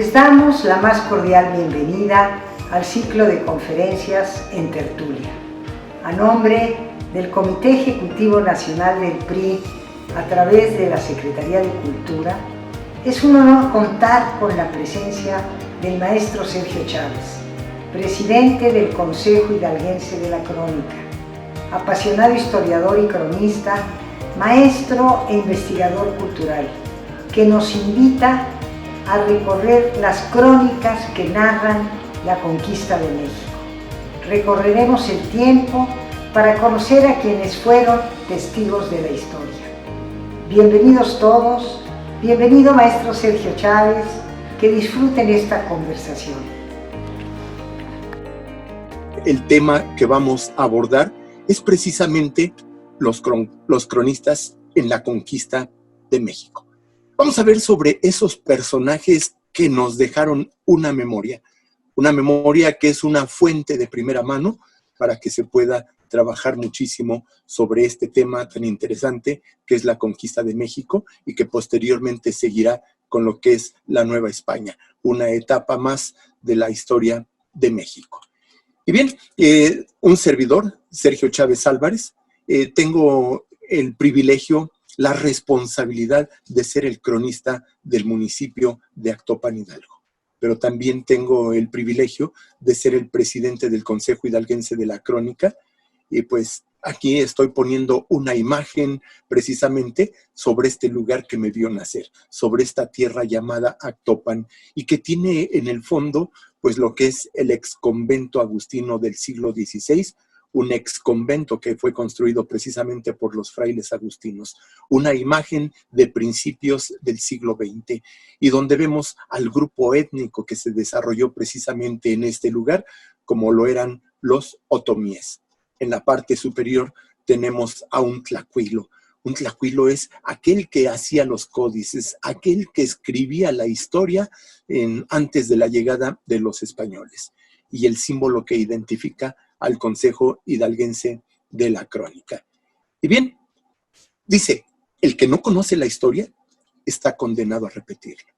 Les damos la más cordial bienvenida al ciclo de conferencias en tertulia. A nombre del Comité Ejecutivo Nacional del PRI, a través de la Secretaría de Cultura, es un honor contar con la presencia del maestro Sergio Chávez, presidente del Consejo Hidalguense de la Crónica, apasionado historiador y cronista, maestro e investigador cultural, que nos invita a recorrer las crónicas que narran la conquista de México. Recorreremos el tiempo para conocer a quienes fueron testigos de la historia. Bienvenidos todos, bienvenido maestro Sergio Chávez, que disfruten esta conversación. El tema que vamos a abordar es precisamente los cronistas en la conquista de México. Vamos a ver sobre esos personajes que nos dejaron una memoria que es una fuente de primera mano para que se pueda trabajar muchísimo sobre este tema tan interesante que es la conquista de México y que posteriormente seguirá con lo que es la Nueva España, una etapa más de la historia de México. Y bien, un servidor, Sergio Chávez Álvarez, tengo el privilegio, la responsabilidad de ser el cronista del municipio de Actopan, Hidalgo. Pero también tengo el privilegio de ser el presidente del Consejo Hidalguense de la Crónica, y pues aquí estoy poniendo una imagen precisamente sobre este lugar que me vio nacer, sobre esta tierra llamada Actopan, y que tiene en el fondo pues lo que es el exconvento agustino del siglo XVI, un exconvento que fue construido precisamente por los frailes agustinos, una imagen de principios del siglo XX, y donde vemos al grupo étnico que se desarrolló precisamente en este lugar, como lo eran los otomíes. En la parte superior tenemos a un tlacuilo. Un tlacuilo es aquel que hacía los códices, aquel que escribía la historia antes de la llegada de los españoles, y el símbolo que identifica al Consejo Hidalguense de la Crónica. Y bien, dice, el que no conoce la historia está condenado a repetirla.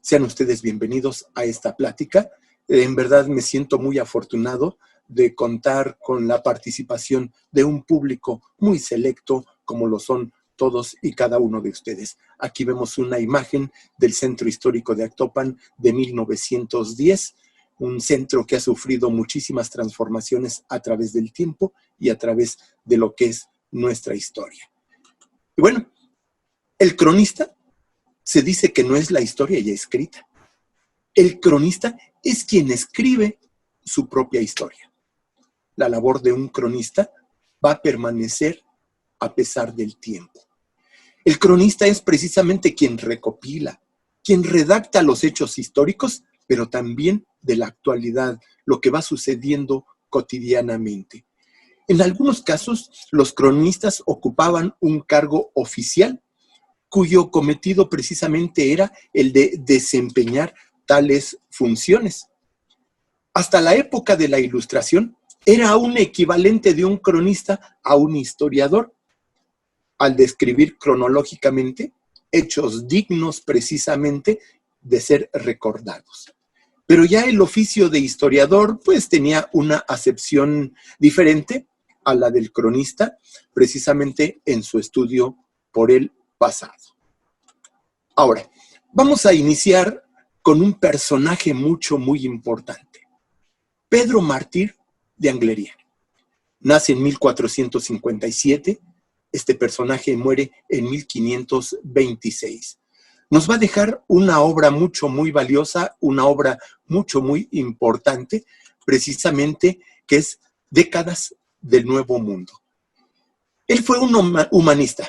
Sean ustedes bienvenidos a esta plática. En verdad me siento muy afortunado de contar con la participación de un público muy selecto, como lo son todos y cada uno de ustedes. Aquí vemos una imagen del Centro Histórico de Actopan de 1910, un centro que ha sufrido muchísimas transformaciones a través del tiempo y a través de lo que es nuestra historia. Y bueno, el cronista se dice que no es la historia ya escrita. El cronista es quien escribe su propia historia. La labor de un cronista va a permanecer a pesar del tiempo. El cronista es precisamente quien recopila, quien redacta los hechos históricos, pero también de la actualidad, lo que va sucediendo cotidianamente. En algunos casos, los cronistas ocupaban un cargo oficial, cuyo cometido precisamente era el de desempeñar tales funciones. Hasta la época de la Ilustración, era un equivalente de un cronista a un historiador, al describir cronológicamente hechos dignos precisamente de ser recordados. Pero ya el oficio de historiador pues tenía una acepción diferente a la del cronista, precisamente en su estudio por el pasado. Ahora, vamos a iniciar con un personaje muy importante. Pedro Mártir de Anglería. Nace en 1457, este personaje muere en 1526. Nos va a dejar una obra muy valiosa, una obra muy importante, precisamente que es Décadas del Nuevo Mundo. Él fue un humanista,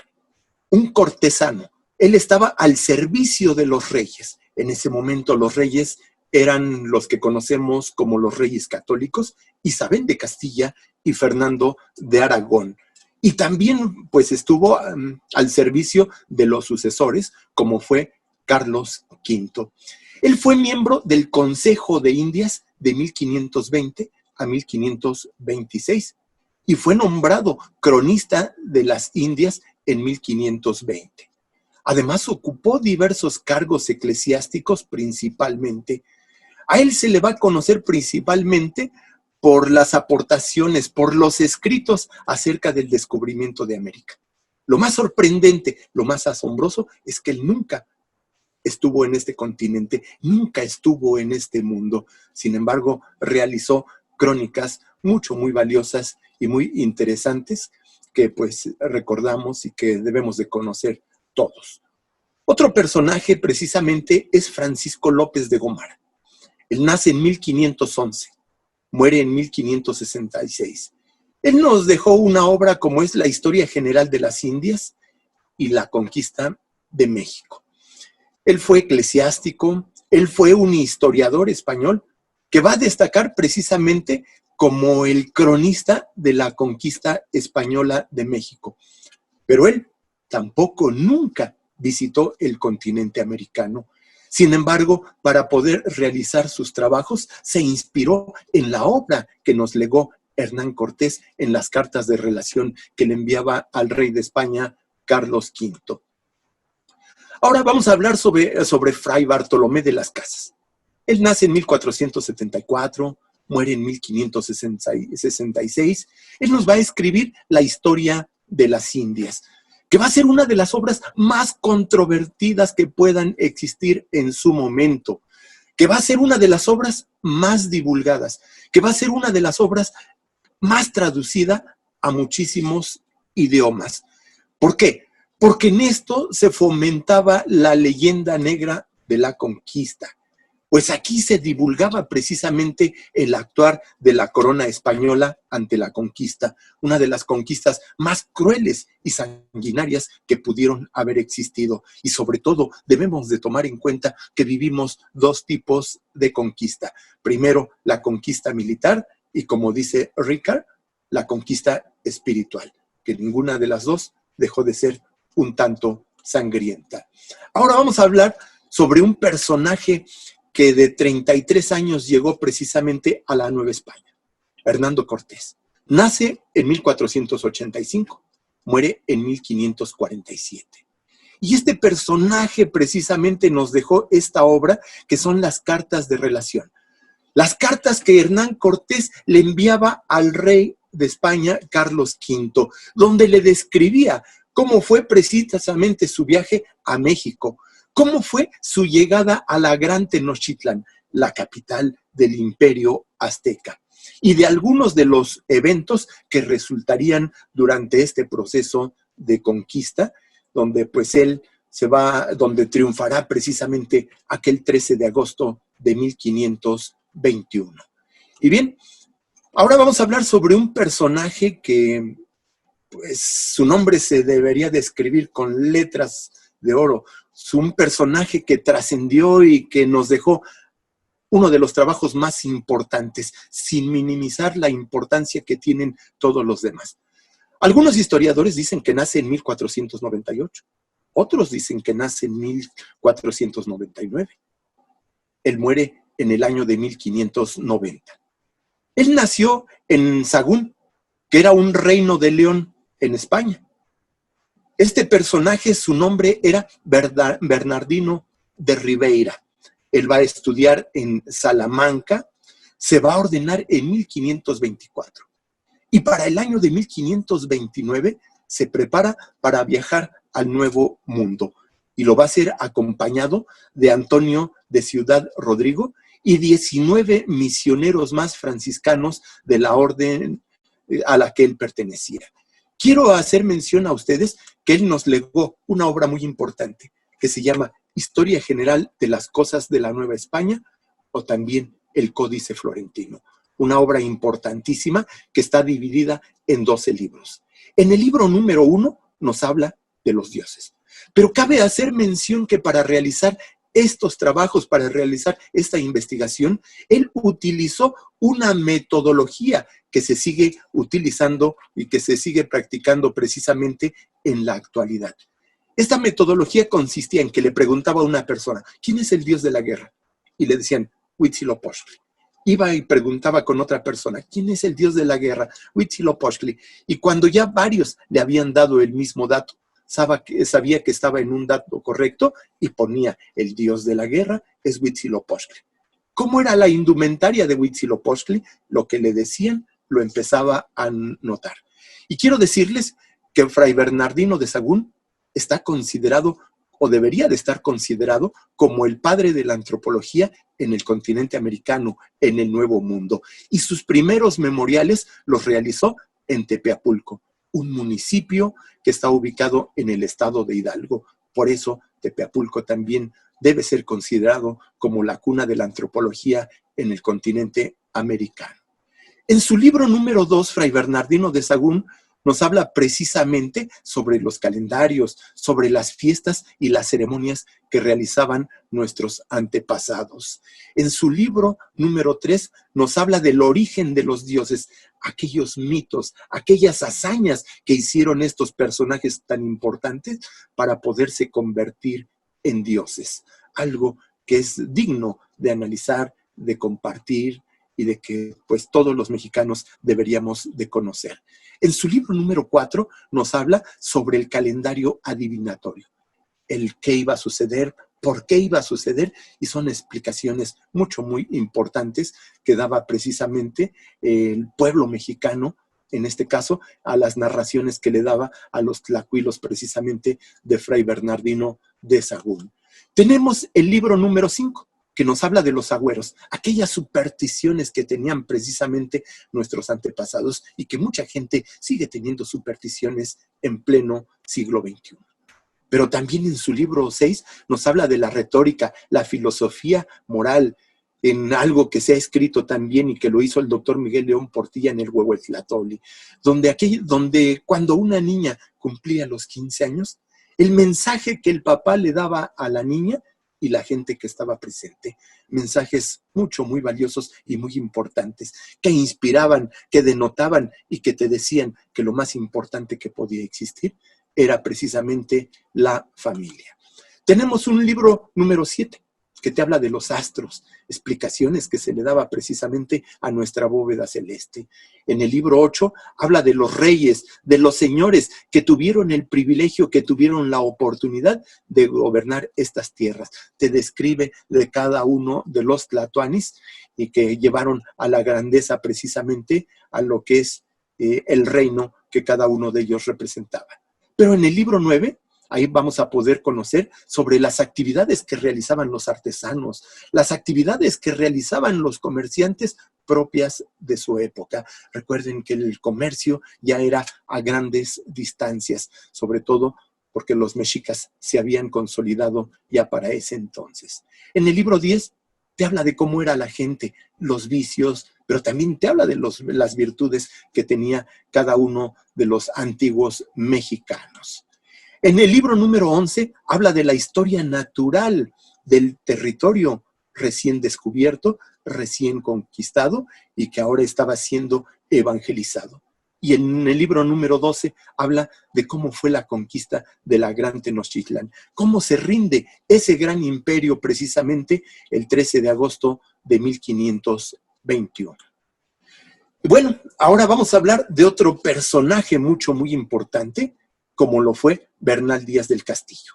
un cortesano. Él estaba al servicio de los reyes. En ese momento los reyes eran los que conocemos como los reyes católicos, Isabel de Castilla y Fernando de Aragón. Y también pues estuvo al servicio de los sucesores, como fue Carlos V. Él fue miembro del Consejo de Indias de 1520 a 1526 y fue nombrado cronista de las Indias en 1520. Además, ocupó diversos cargos eclesiásticos principalmente. A él se le va a conocer principalmente por las aportaciones, por los escritos acerca del descubrimiento de América. Lo más sorprendente, lo más asombroso es que él nunca estuvo en este continente, nunca estuvo en este mundo. Sin embargo, realizó crónicas muy valiosas y muy interesantes que pues recordamos y que debemos de conocer todos. Otro personaje precisamente es Francisco López de Gómara. Él nace en 1511, muere en 1566. Él nos dejó una obra como es la Historia General de las Indias y la Conquista de México. Él fue eclesiástico, él fue un historiador español que va a destacar precisamente como el cronista de la conquista española de México. Pero él tampoco nunca visitó el continente americano. Sin embargo, para poder realizar sus trabajos, se inspiró en la obra que nos legó Hernán Cortés en las cartas de relación que le enviaba al rey de España, Carlos V. Ahora vamos a hablar sobre Fray Bartolomé de las Casas. Él nace en 1474, muere en 1566. Él nos va a escribir la Historia de las Indias, que va a ser una de las obras más controvertidas que puedan existir en su momento, que va a ser una de las obras más divulgadas, que va a ser una de las obras más traducida a muchísimos idiomas. ¿Por qué? Porque en esto se fomentaba la leyenda negra de la conquista. Pues aquí se divulgaba precisamente el actuar de la corona española ante la conquista, una de las conquistas más crueles y sanguinarias que pudieron haber existido. Y sobre todo debemos de tomar en cuenta que vivimos dos tipos de conquista. Primero, la conquista militar y, como dice Ricard, la conquista espiritual, que ninguna de las dos dejó de ser un tanto sangrienta. Ahora vamos a hablar sobre un personaje que de 33 años llegó precisamente a la Nueva España, Hernando Cortés. Nace en 1485, muere en 1547. Y este personaje precisamente nos dejó esta obra que son las cartas de relación. Las cartas que Hernán Cortés le enviaba al rey de España, Carlos V, donde le describía cómo fue precisamente su viaje a México, cómo fue su llegada a la Gran Tenochtitlán, la capital del Imperio Azteca, y de algunos de los eventos que resultarían durante este proceso de conquista, donde pues él donde triunfará precisamente aquel 13 de agosto de 1521. Y bien, ahora vamos a hablar sobre un personaje que pues su nombre se debería describir con letras de oro. Es un personaje que trascendió y que nos dejó uno de los trabajos más importantes, sin minimizar la importancia que tienen todos los demás. Algunos historiadores dicen que nace en 1498, otros dicen que nace en 1499. Él muere en el año de 1590. Él nació en Sahagún, que era un reino de León en España. Este personaje, su nombre era Bernardino de Ribeira. Él va a estudiar en Salamanca, se va a ordenar en 1524. Y para el año de 1529 se prepara para viajar al Nuevo Mundo. Y lo va a hacer acompañado de Antonio de Ciudad Rodrigo y 19 misioneros más franciscanos de la orden a la que él pertenecía. Quiero hacer mención a ustedes que él nos legó una obra muy importante que se llama Historia General de las Cosas de la Nueva España o también el Códice Florentino. Una obra importantísima que está dividida en 12 libros. En el libro número 1 nos habla de los dioses. Pero cabe hacer mención que para realizar estos trabajos, para realizar esta investigación, él utilizó una metodología que se sigue utilizando y que se sigue practicando precisamente en la actualidad. Esta metodología consistía en que le preguntaba a una persona, ¿quién es el dios de la guerra? Y le decían, Huitzilopochtli. Iba y preguntaba con otra persona, ¿quién es el dios de la guerra? Huitzilopochtli. Y cuando ya varios le habían dado el mismo dato, sabía que estaba en un dato correcto y ponía el dios de la guerra es Huitzilopochtli. ¿Cómo era la indumentaria de Huitzilopochtli? Lo que le decían lo empezaba a notar. Y quiero decirles que Fray Bernardino de Sahagún está considerado, o debería de estar considerado, como el padre de la antropología en el continente americano, en el Nuevo Mundo. Y sus primeros memoriales los realizó en Tepeapulco, un municipio que está ubicado en el estado de Hidalgo. Por eso Tepeapulco también debe ser considerado como la cuna de la antropología en el continente americano. En su libro número 2, Fray Bernardino de Sahagún nos habla precisamente sobre los calendarios, sobre las fiestas y las ceremonias que realizaban nuestros antepasados. En su libro número 3 nos habla del origen de los dioses, aquellos mitos, aquellas hazañas que hicieron estos personajes tan importantes para poderse convertir en dioses. Algo que es digno de analizar, de compartir y de que pues todos los mexicanos deberíamos de conocer. En su libro número 4 nos habla sobre el calendario adivinatorio, el qué iba a suceder, por qué iba a suceder, y son explicaciones muy importantes que daba precisamente el pueblo mexicano, en este caso, a las narraciones que le daba a los tlacuilos precisamente de Fray Bernardino de Sahagún. Tenemos el libro número 5, que nos habla de los agüeros, aquellas supersticiones que tenían precisamente nuestros antepasados y que mucha gente sigue teniendo supersticiones en pleno siglo XXI. Pero también en su libro 6 nos habla de la retórica, la filosofía moral, en algo que se ha escrito también y que lo hizo el doctor Miguel León Portilla en el Huehuetlatóli, donde cuando una niña cumplía los 15 años, el mensaje que el papá le daba a la niña y la gente que estaba presente, mensajes muy valiosos y muy importantes, que inspiraban, que denotaban y que te decían que lo más importante que podía existir era precisamente la familia. Tenemos un libro número 7, que te habla de los astros, explicaciones que se le daba precisamente a nuestra bóveda celeste. En el libro 8 habla de los reyes, de los señores que tuvieron el privilegio, que tuvieron la oportunidad de gobernar estas tierras. Te describe de cada uno de los tlatoanis y que llevaron a la grandeza precisamente a lo que es el reino que cada uno de ellos representaba. Pero en el libro 9, ahí vamos a poder conocer sobre las actividades que realizaban los artesanos, las actividades que realizaban los comerciantes propias de su época. Recuerden que el comercio ya era a grandes distancias, sobre todo porque los mexicas se habían consolidado ya para ese entonces. En el libro 10 te habla de cómo era la gente, los vicios, pero también te habla de las virtudes que tenía cada uno de los antiguos mexicanos. En el libro número 11 habla de la historia natural del territorio recién descubierto, recién conquistado y que ahora estaba siendo evangelizado. Y en el libro número 12 habla de cómo fue la conquista de la Gran Tenochtitlán, cómo se rinde ese gran imperio precisamente el 13 de agosto de 1521. Y bueno, ahora vamos a hablar de otro personaje muy importante, como lo fue Bernal Díaz del Castillo.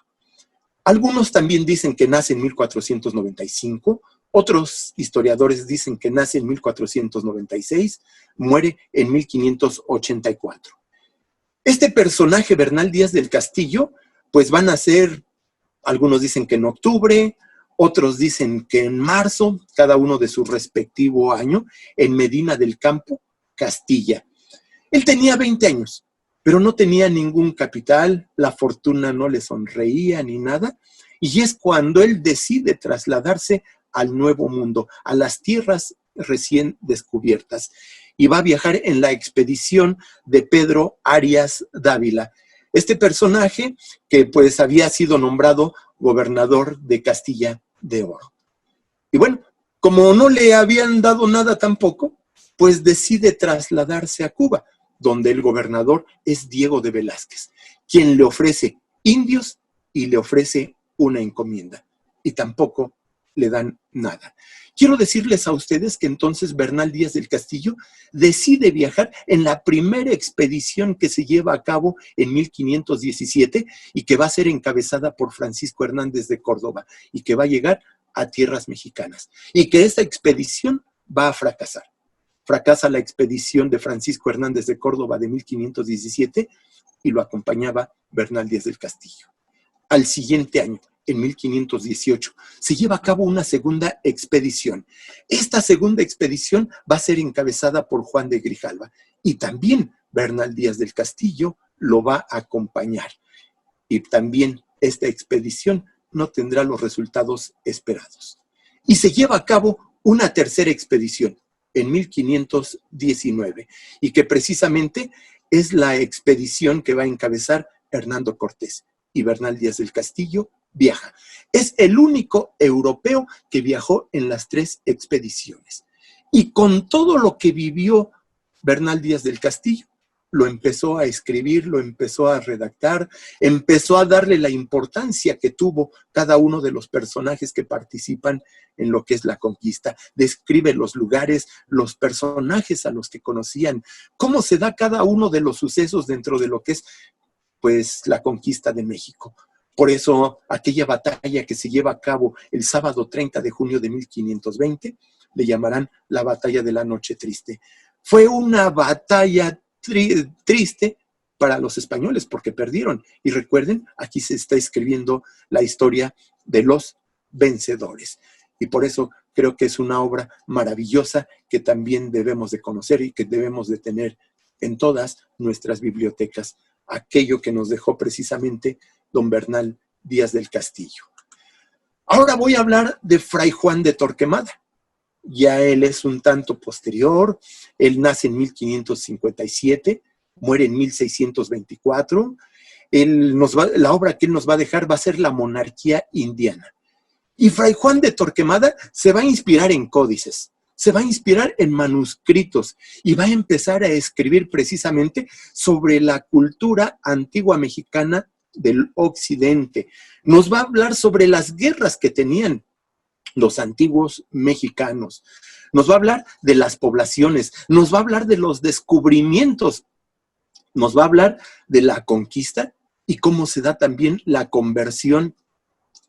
Algunos también dicen que nace en 1495, otros historiadores dicen que nace en 1496, muere en 1584. Este personaje, Bernal Díaz del Castillo, pues van a ser, algunos dicen que en octubre, otros dicen que en marzo, cada uno de su respectivo año, en Medina del Campo, Castilla. Él tenía 20 años. Pero no tenía ningún capital, la fortuna no le sonreía ni nada, y es cuando él decide trasladarse al Nuevo Mundo, a las tierras recién descubiertas, y va a viajar en la expedición de Pedro Arias Dávila. Este personaje que pues había sido nombrado gobernador de Castilla de Oro. Y bueno, como no le habían dado nada tampoco, pues decide trasladarse a Cuba, donde el gobernador es Diego de Velázquez, quien le ofrece indios y le ofrece una encomienda. Y tampoco le dan nada. Quiero decirles a ustedes que entonces Bernal Díaz del Castillo decide viajar en la primera expedición que se lleva a cabo en 1517 y que va a ser encabezada por Francisco Hernández de Córdoba y que va a llegar a tierras mexicanas. Y que esta expedición va a fracasar. Fracasa la expedición de Francisco Hernández de Córdoba de 1517 y lo acompañaba Bernal Díaz del Castillo. Al siguiente año, en 1518, se lleva a cabo una segunda expedición. Esta segunda expedición va a ser encabezada por Juan de Grijalva y también Bernal Díaz del Castillo lo va a acompañar. Y también esta expedición no tendrá los resultados esperados. Y se lleva a cabo una tercera expedición en 1519 y que precisamente es la expedición que va a encabezar Hernando Cortés y Bernal Díaz del Castillo viaja. Es el único europeo que viajó en las tres expediciones. Y con todo lo que vivió Bernal Díaz del Castillo, lo empezó a escribir, lo empezó a redactar, empezó a darle la importancia que tuvo cada uno de los personajes que participan en lo que es la conquista. Describe los lugares, los personajes a los que conocían, cómo se da cada uno de los sucesos dentro de lo que es, pues, la conquista de México. Por eso, aquella batalla que se lleva a cabo el sábado 30 de junio de 1520, le llamarán la batalla de la Noche Triste. Fue una batalla triste para los españoles porque perdieron. Y recuerden, aquí se está escribiendo la historia de los vencedores. Y por eso creo que es una obra maravillosa que también debemos de conocer y que debemos de tener en todas nuestras bibliotecas. Aquello que nos dejó precisamente don Bernal Díaz del Castillo. Ahora voy a hablar de Fray Juan de Torquemada. Ya él es un tanto posterior. Él nace en 1557, muere en 1624. La obra que él nos va a dejar va a ser La Monarquía Indiana. Y Fray Juan de Torquemada se va a inspirar en códices, se va a inspirar en manuscritos y va a empezar a escribir precisamente sobre la cultura antigua mexicana del occidente. Nos va a hablar sobre las guerras que tenían los antiguos mexicanos. Nos va a hablar de las poblaciones, nos va a hablar de los descubrimientos, nos va a hablar de la conquista y cómo se da también la conversión,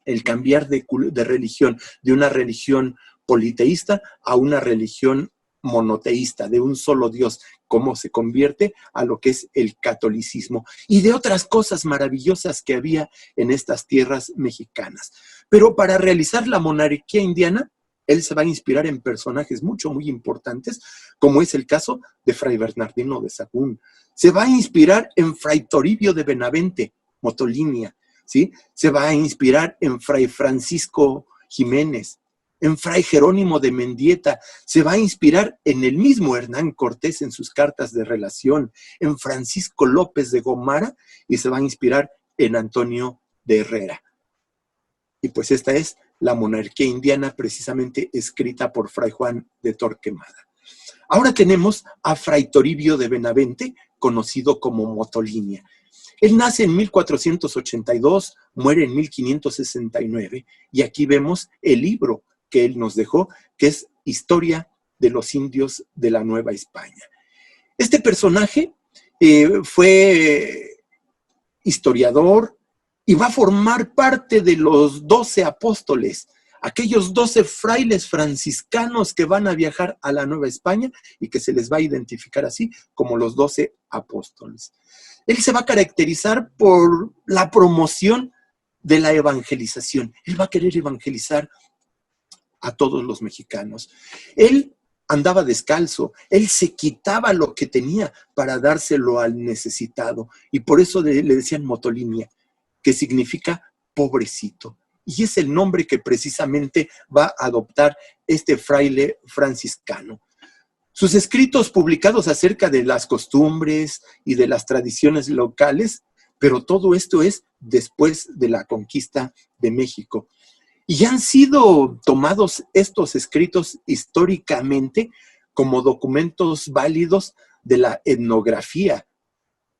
el cambiar de religión, de una religión politeísta a una religión monoteísta, de un solo Dios, cómo se convierte a lo que es el catolicismo y de otras cosas maravillosas que había en estas tierras mexicanas. Pero para realizar la monarquía indiana, él se va a inspirar en personajes muy importantes, como es el caso de Fray Bernardino de Sahagún. Se va a inspirar en Fray Toribio de Benavente, Motolinia, ¿sí? Se va a inspirar en Fray Francisco Jiménez, en Fray Jerónimo de Mendieta, se va a inspirar en el mismo Hernán Cortés en sus cartas de relación, en Francisco López de Gomara y se va a inspirar en Antonio de Herrera. Y pues esta es la monarquía indiana precisamente escrita por Fray Juan de Torquemada. Ahora tenemos a Fray Toribio de Benavente, conocido como Motolinia. Él nace en 1482, muere en 1569 y aquí vemos el libro que él nos dejó, que es Historia de los Indios de la Nueva España. Este personaje fue historiador y va a formar parte de los 12 apóstoles, aquellos 12 frailes franciscanos que van a viajar a la Nueva España y que se les va a identificar así como los 12 apóstoles. Él se va a caracterizar por la promoción de la evangelización. Él va a querer evangelizar a todos los mexicanos. Él andaba descalzo, él se quitaba lo que tenía para dárselo al necesitado y por eso le decían Motolinia, que significa pobrecito. Y es el nombre que precisamente va a adoptar este fraile franciscano. Sus escritos publicados acerca de las costumbres y de las tradiciones locales, pero todo esto es después de la conquista de México. Y han sido tomados estos escritos históricamente como documentos válidos de la etnografía.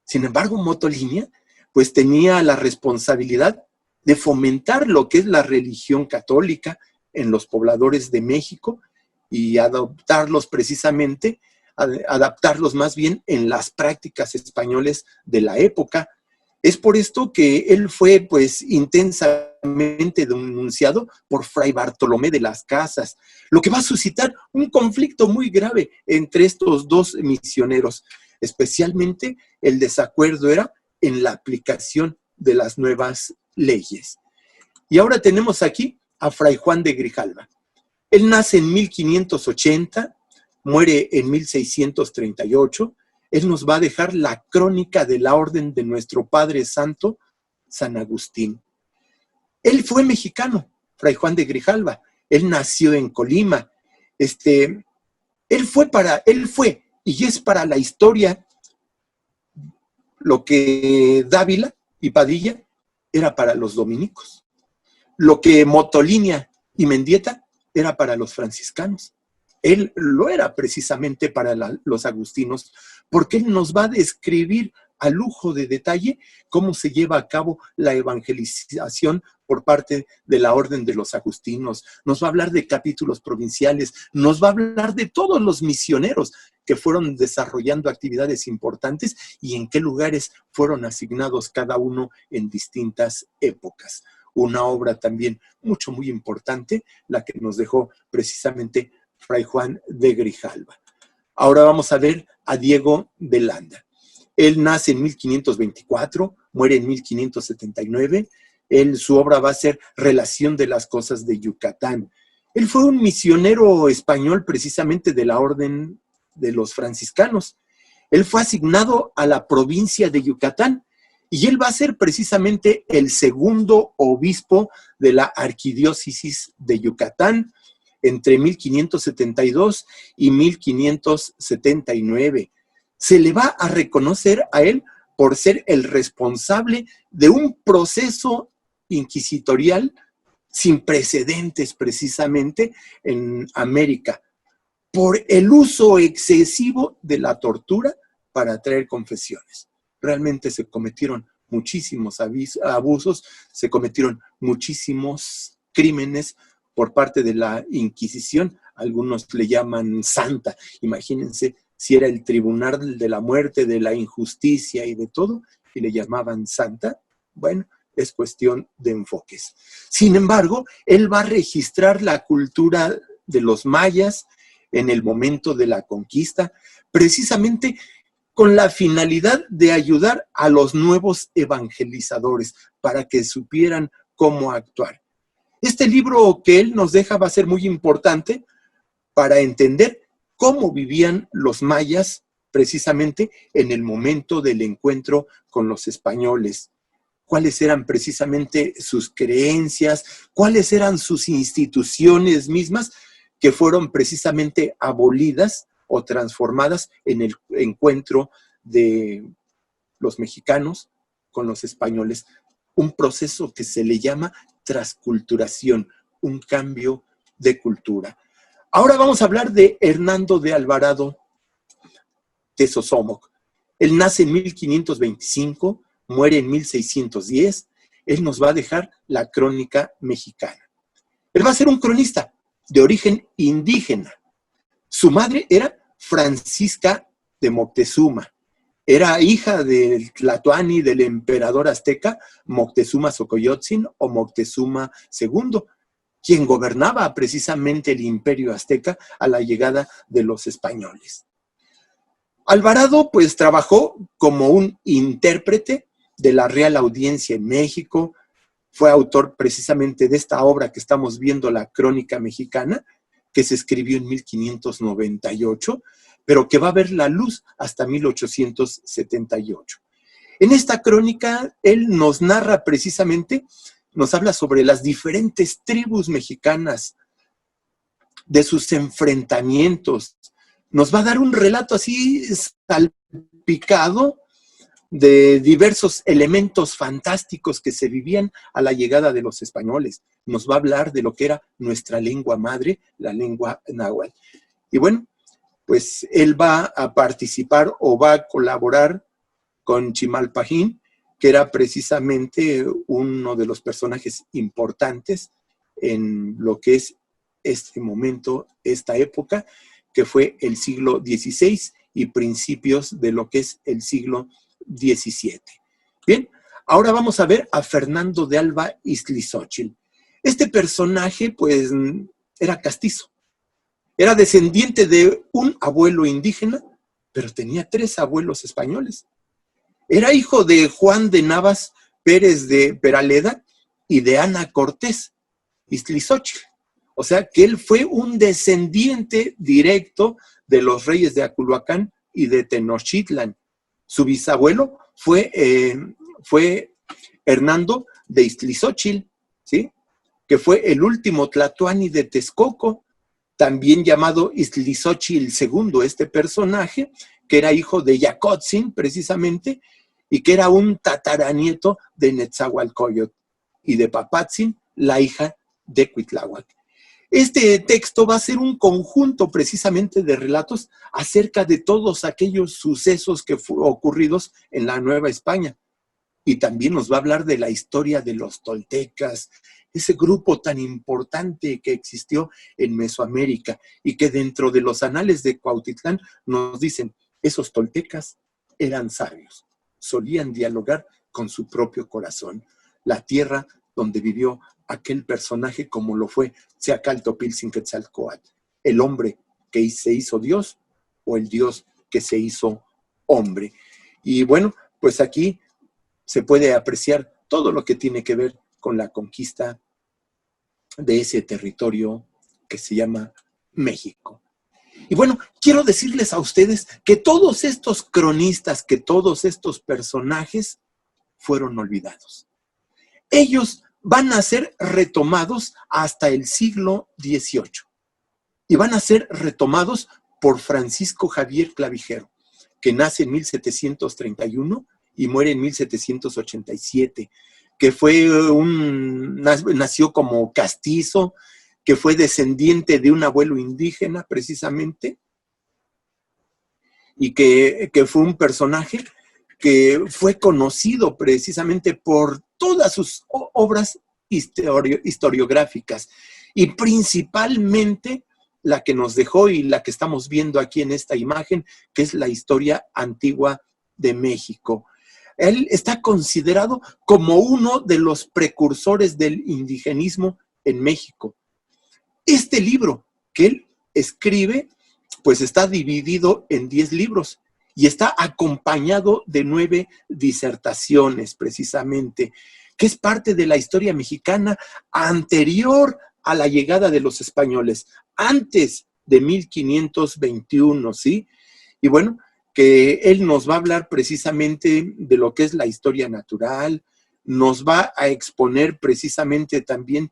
Sin embargo, Motolinia pues tenía la responsabilidad de fomentar lo que es la religión católica en los pobladores de México y adaptarlos precisamente, adaptarlos más bien en las prácticas españoles de la época. Es por esto que él fue pues intensamente denunciado por Fray Bartolomé de las Casas, lo que va a suscitar un conflicto muy grave entre estos dos misioneros. Especialmente el desacuerdo era en la aplicación de las nuevas leyes. Y ahora tenemos aquí a Fray Juan de Grijalva. Él nace en 1580, muere en 1638. Él nos va a dejar la crónica de la orden de nuestro Padre Santo, San Agustín. Él fue mexicano, Fray Juan de Grijalva. Él nació en Colima. Él fue y es para la historia lo que Dávila y Padilla era para los dominicos, lo que Motolinia y Mendieta era para los franciscanos. Él lo era precisamente para los agustinos, porque él nos va a describir a lujo de detalle cómo se lleva a cabo la evangelización por parte de la orden de los agustinos. Nos va a hablar de capítulos provinciales, nos va a hablar de todos los misioneros que fueron desarrollando actividades importantes y en qué lugares fueron asignados cada uno en distintas épocas. Una obra también muy importante, la que nos dejó precisamente Fray Juan de Grijalva. Ahora vamos a ver a Diego de Landa. Él nace en 1524, muere en 1579. Su obra va a ser Relación de las Cosas de Yucatán. Él fue un misionero español precisamente de la orden de los franciscanos. Él fue asignado a la provincia de Yucatán y él va a ser precisamente el segundo obispo de la arquidiócesis de Yucatán entre 1572 y 1579. Se le va a reconocer a él por ser el responsable de un proceso inquisitorial sin precedentes precisamente en América, por el uso excesivo de la tortura para traer confesiones. Realmente se cometieron muchísimos abusos, se cometieron muchísimos crímenes por parte de la Inquisición. Algunos le llaman santa. Imagínense si era el tribunal de la muerte, de la injusticia y de todo, y le llamaban santa. Bueno, es cuestión de enfoques. Sin embargo, él va a registrar la cultura de los mayas en el momento de la conquista, precisamente con la finalidad de ayudar a los nuevos evangelizadores para que supieran cómo actuar. Este libro que él nos deja va a ser muy importante para entender cómo vivían los mayas precisamente en el momento del encuentro con los españoles. Cuáles eran precisamente sus creencias, cuáles eran sus instituciones mismas que fueron precisamente abolidas o transformadas en el encuentro de los mexicanos con los españoles. Un proceso que se le llama transculturación, un cambio de cultura. Ahora vamos a hablar de Hernando de Alvarado Tezosomoc. Él nace en 1525, muere en 1610. Él nos va a dejar la crónica mexicana. Él va a ser un cronista de origen indígena. Su madre era Francisca de Moctezuma. Era hija del Tlatoani, del emperador azteca Moctezuma Xocoyotzin o Moctezuma II, quien gobernaba precisamente el imperio azteca a la llegada de los españoles. Alvarado pues trabajó como un intérprete de la Real Audiencia en México, fue autor precisamente de esta obra que estamos viendo, la Crónica Mexicana, que se escribió en 1598, pero que va a ver la luz hasta 1878. En esta crónica, él nos narra precisamente, nos habla sobre las diferentes tribus mexicanas, de sus enfrentamientos. Nos va a dar un relato así salpicado de diversos elementos fantásticos que se vivían a la llegada de los españoles. Nos va a hablar de lo que era nuestra lengua madre, la lengua náhuatl. Y bueno, pues él va a participar o va a colaborar con Chimalpajín, que era precisamente uno de los personajes importantes en lo que es este momento, esta época, que fue el siglo XVI y principios de lo que es el siglo XVII. Bien, ahora vamos a ver a Fernando de Alva Izlizóchitl. Este personaje, pues, era castizo. Era descendiente de un abuelo indígena, pero tenía 3 abuelos españoles. Era hijo de Juan de Navas Pérez de Peraleda y de Ana Cortés Izlizóchitl. O sea que él fue un descendiente directo de los reyes de Aculhuacán y de Tenochtitlan. Su bisabuelo fue Hernando de Izlizóchitl, ¿sí? Que fue el último tlatoani de Texcoco, también llamado Izlizóchitl II, este personaje, que era hijo de Yacotzin, precisamente, y que era un tataranieto de Netzahualcóyotl, y de Papatzin, la hija de Cuitláhuac. Este texto va a ser un conjunto precisamente de relatos acerca de todos aquellos sucesos que ocurridos en la Nueva España. Y también nos va a hablar de la historia de los toltecas, ese grupo tan importante que existió en Mesoamérica y que dentro de los anales de Cuautitlán nos dicen, esos toltecas eran sabios, solían dialogar con su propio corazón. La tierra donde vivió aquel personaje como lo fue Tzeacaltopiltzinquetzalcóatl, el hombre que se hizo Dios o el Dios que se hizo hombre. Y bueno, pues aquí se puede apreciar todo lo que tiene que ver con la conquista de ese territorio que se llama México. Y bueno, quiero decirles a ustedes que todos estos cronistas, que todos estos personajes fueron olvidados. Ellos van a ser retomados hasta el siglo XVIII y van a ser retomados por Francisco Javier Clavijero, que nace en 1731 y muere en 1787, que nació como castizo, que fue descendiente de un abuelo indígena precisamente, y que fue un personaje que fue conocido precisamente por todas sus obras historiográficas, y principalmente la que nos dejó y la que estamos viendo aquí en esta imagen, que es la historia antigua de México. Él está considerado como uno de los precursores del indigenismo en México. Este libro que él escribe, pues está dividido en 10 libros y está acompañado de 9 disertaciones, precisamente, que es parte de la historia mexicana anterior a la llegada de los españoles, antes de 1521, ¿sí? Y bueno, que él nos va a hablar precisamente de lo que es la historia natural, nos va a exponer precisamente también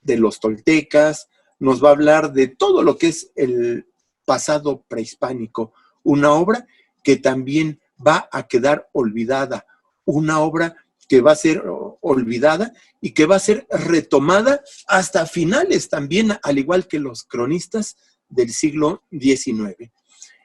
de los toltecas, nos va a hablar de todo lo que es el pasado prehispánico, una obra que también va a quedar olvidada, una obra que va a ser olvidada y que va a ser retomada hasta finales también, al igual que los cronistas del siglo XIX.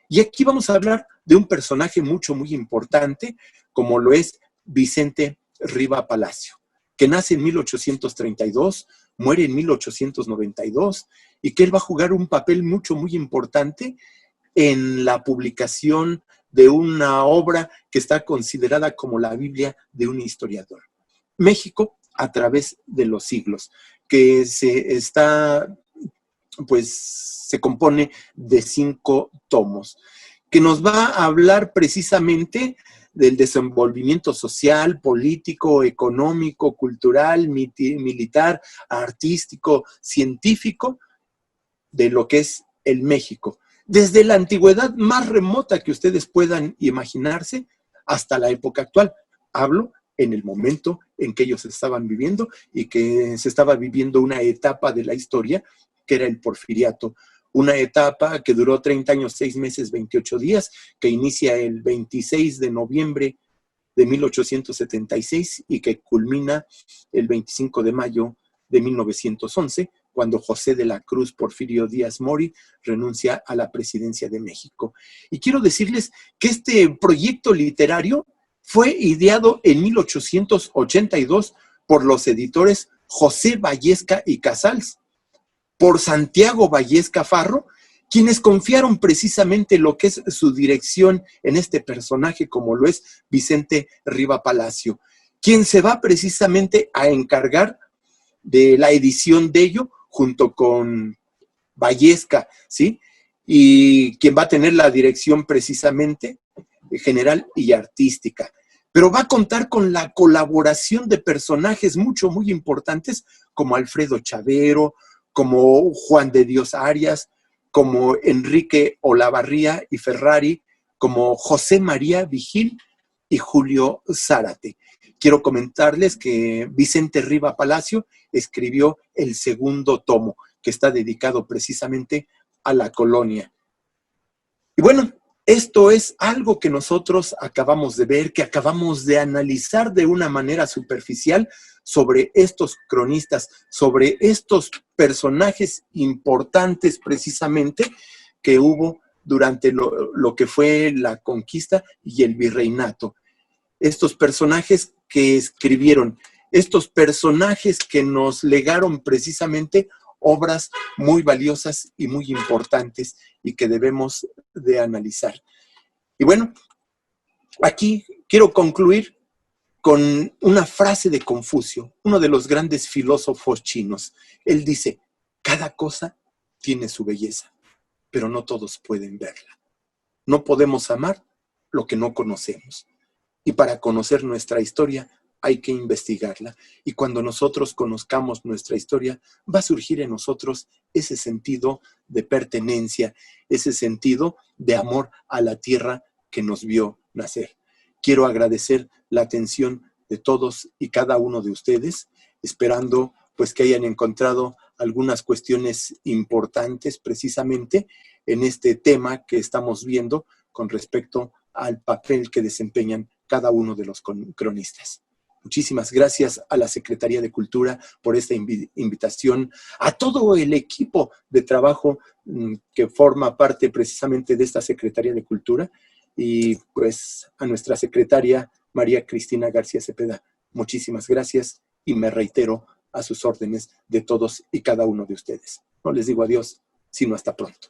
Y aquí vamos a hablar de un personaje muy importante, como lo es Vicente Riva Palacio, que nace en 1832, muere en 1892, y que él va a jugar un papel muy importante en la publicación de una obra que está considerada como la Biblia de un historiador. México a través de los siglos, que se compone de 5 tomos, que nos va a hablar precisamente del desenvolvimiento social, político, económico, cultural, militar, artístico, científico, de lo que es el México. Desde la antigüedad más remota que ustedes puedan imaginarse hasta la época actual. Hablo en el momento en que ellos estaban viviendo y que se estaba viviendo una etapa de la historia que era el Porfiriato. Una etapa que duró 30 años, 6 meses, 28 días, que inicia el 26 de noviembre de 1876 y que culmina el 25 de mayo de 1911, cuando José de la Cruz Porfirio Díaz Mori renuncia a la presidencia de México. Y quiero decirles que este proyecto literario fue ideado en 1882 por los editores José Vallesca y Casals, por Santiago Vallesca Farro, quienes confiaron precisamente lo que es su dirección en este personaje, como lo es Vicente Riva Palacio, quien se va precisamente a encargar de la edición de ello, junto con Vallesca, ¿sí? Y quien va a tener la dirección precisamente general y artística. Pero va a contar con la colaboración de personajes muy importantes, como Alfredo Chavero, como Juan de Dios Arias, como Enrique Olavarría y Ferrari, como José María Vigil y Julio Zárate. Quiero comentarles que Vicente Riva Palacio escribió el segundo tomo, que está dedicado precisamente a la colonia. Y bueno, esto es algo que nosotros acabamos de ver, que acabamos de analizar de una manera superficial sobre estos cronistas, sobre estos personajes importantes precisamente que hubo durante lo que fue la conquista y el virreinato. Estos personajes que escribieron, estos personajes que nos legaron precisamente obras muy valiosas y muy importantes y que debemos de analizar. Y bueno, aquí quiero concluir con una frase de Confucio, uno de los grandes filósofos chinos. Él dice, cada cosa tiene su belleza, pero no todos pueden verla. No podemos amar lo que no conocemos. Y para conocer nuestra historia hay que investigarla. Y cuando nosotros conozcamos nuestra historia, va a surgir en nosotros ese sentido de pertenencia, ese sentido de amor a la tierra que nos vio nacer. Quiero agradecer la atención de todos y cada uno de ustedes, esperando pues que hayan encontrado algunas cuestiones importantes precisamente en este tema que estamos viendo con respecto al papel que desempeñan cada uno de los cronistas. Muchísimas gracias a la Secretaría de Cultura por esta invitación, a todo el equipo de trabajo que forma parte precisamente de esta Secretaría de Cultura y pues a nuestra secretaria María Cristina García Cepeda. Muchísimas gracias y me reitero a sus órdenes de todos y cada uno de ustedes. No les digo adiós, sino hasta pronto.